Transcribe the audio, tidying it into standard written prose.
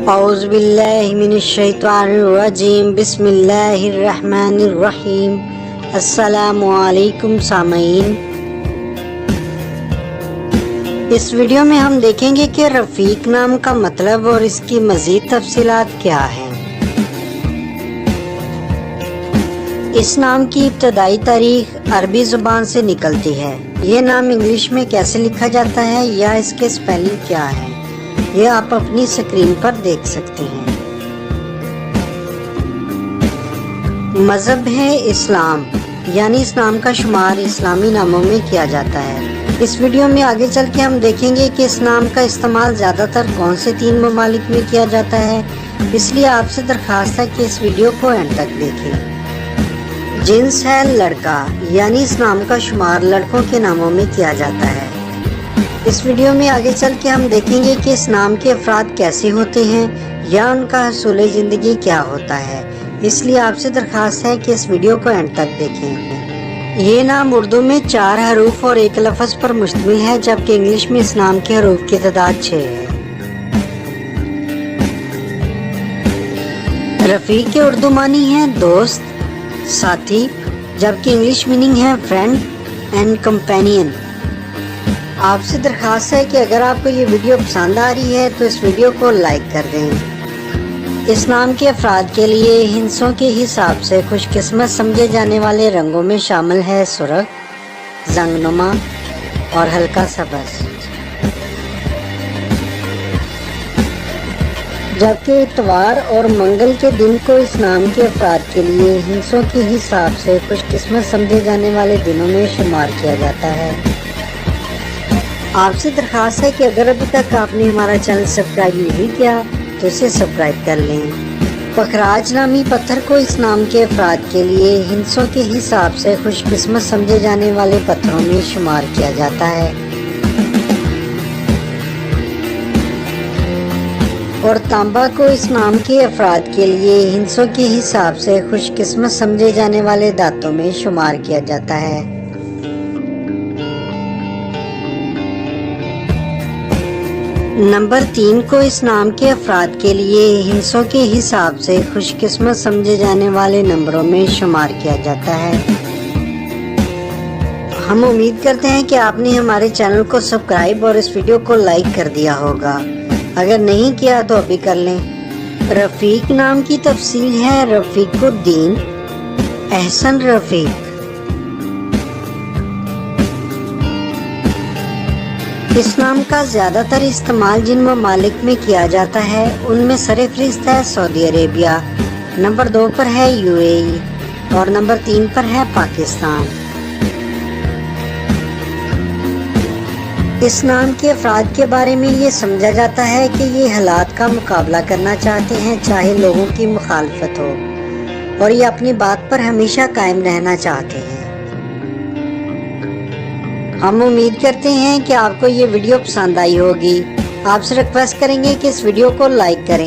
اعوذ باللہ من الشیطان الرجیم بسم اللہ الرحمن الرحیم۔ السلام علیکم سامعین، اس ویڈیو میں ہم دیکھیں گے کہ رفیق نام کا مطلب اور اس کی مزید تفصیلات کیا ہیں۔ اس نام کی ابتدائی تاریخ عربی زبان سے نکلتی ہے۔ یہ نام انگلش میں کیسے لکھا جاتا ہے یا اس کے سپیلنگ کیا ہے، یہ آپ اپنی سکرین پر دیکھ سکتے ہیں۔ مذہب ہے اسلام، یعنی اس نام کا شمار اسلامی ناموں میں کیا جاتا ہے۔ اس ویڈیو میں آگے چل کے ہم دیکھیں گے کہ اس نام کا استعمال زیادہ تر کون سے 3 ممالک میں کیا جاتا ہے، اس لیے آپ سے درخواست ہے کہ اس ویڈیو کو اینڈ تک دیکھیں۔ جنس ہے لڑکا، یعنی اس نام کا شمار لڑکوں کے ناموں میں کیا جاتا ہے۔ اس ویڈیو میں آگے چل کے ہم دیکھیں گے کہ اس نام کے افراد کیسے ہوتے ہیں یا ان کا حصول زندگی کیا ہوتا ہے، اس لیے آپ سے درخواست ہے کہ اس ویڈیو کو اینڈ تک دیکھیں۔ یہ نام اردو میں 4 حروف اور 1 لفظ پر مشتمل ہے، جبکہ انگلش میں اس نام کے حروف کی تعداد 6 ہے۔ رفیق کے اردو معنی ہے دوست، ساتھی، جبکہ انگلش میننگ ہے فرینڈ اینڈ کمپینین۔ آپ سے درخواست ہے کہ اگر آپ کو یہ ویڈیو پسند آ رہی ہے تو اس ویڈیو کو لائک کر دیں۔ اس نام کے افراد کے لیے ہندسوں کے حساب سے خوش قسمت سمجھے جانے والے رنگوں میں شامل ہے سرخ، زنگ نما اور ہلکا سبز، جبکہ اتوار اور منگل کے دن کو اس نام کے افراد کے لیے ہندسوں کے حساب سے خوش قسمت سمجھے جانے والے دنوں میں شمار کیا جاتا ہے۔ آپ سے درخواست ہے کہ اگر ابھی تک آپ نے ہمارا چینل سبسکرائب نہیں کیا تو اسے سبسکرائب کر لیں۔ پکھراج نامی پتھر کو اس نام کے افراد کے لیے ہندسوں کے حساب سے خوش قسمت سمجھے جانے والے پتھروں میں شمار کیا جاتا ہے۔ اور تانبا کو اس نام کے افراد کے لیے ہندسوں کے حساب سے خوش قسمت سمجھے جانے والے دانتوں میں شمار کیا جاتا ہے۔ نمبر 3 کو اس نام کے افراد کے لیے ہندسوں کے حساب سے خوش قسمت سمجھے جانے والے نمبروں میں شمار کیا جاتا ہے۔ ہم امید کرتے ہیں کہ آپ نے ہمارے چینل کو سبسکرائب اور اس ویڈیو کو لائک کر دیا ہوگا، اگر نہیں کیا تو ابھی کر لیں۔ رفیق نام کی تفصیل ہے رفیق الدین، احسن رفیق۔ اس نام کا زیادہ تر استعمال جن ممالک میں کیا جاتا ہے ان میں سرفہرست ہے سعودی عربیہ، نمبر 2 پر ہے UAE اور نمبر 3 پر ہے پاکستان۔ اس نام کے افراد کے بارے میں یہ سمجھا جاتا ہے کہ یہ حالات کا مقابلہ کرنا چاہتے ہیں چاہے لوگوں کی مخالفت ہو، اور یہ اپنی بات پر ہمیشہ قائم رہنا چاہتے ہیں۔ ہم امید کرتے ہیں کہ آپ کو یہ ویڈیو پسند آئی ہوگی۔ آپ سے ریکویسٹ کریں گے کہ اس ویڈیو کو لائک کریں۔